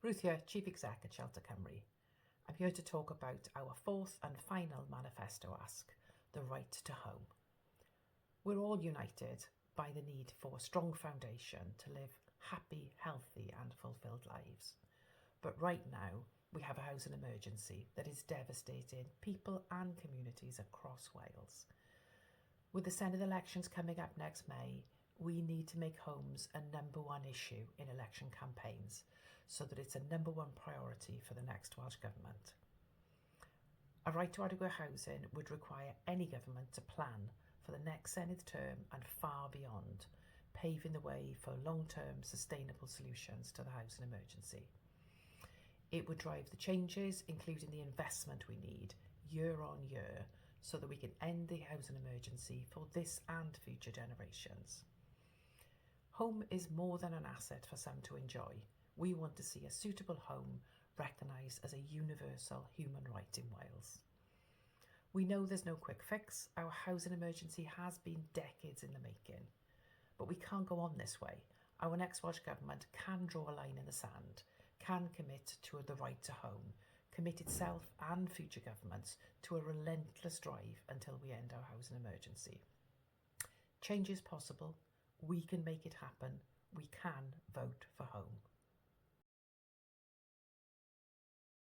Ruth here, Chief Exec at Shelter Cymru. I'm here to talk about our fourth and final manifesto ask, the right to home. We're all united by the need for a strong foundation to live happy, healthy and fulfilled lives. But right now, we have a housing emergency that is devastating people and communities across Wales. With the Senedd elections coming up next May, we need to make homes a number one issue in election campaigns so that it's a number one priority for the next Welsh Government. A right to adequate housing would require any government to plan for the next Senedd term and far beyond, paving the way for long-term sustainable solutions to the housing emergency. It would drive the changes, including the investment we need year on year, so that we can end the housing emergency for this and future generations. Home is more than an asset for some to enjoy. We want to see a suitable home recognised as a universal human right in Wales. We know there's no quick fix. Our housing emergency has been decades in the making. But we can't go on this way. Our next Welsh Government can draw a line in the sand, can commit to the right to home, commit itself and future governments to a relentless drive until we end our housing emergency. Change is possible. We can make it happen. We can vote for home.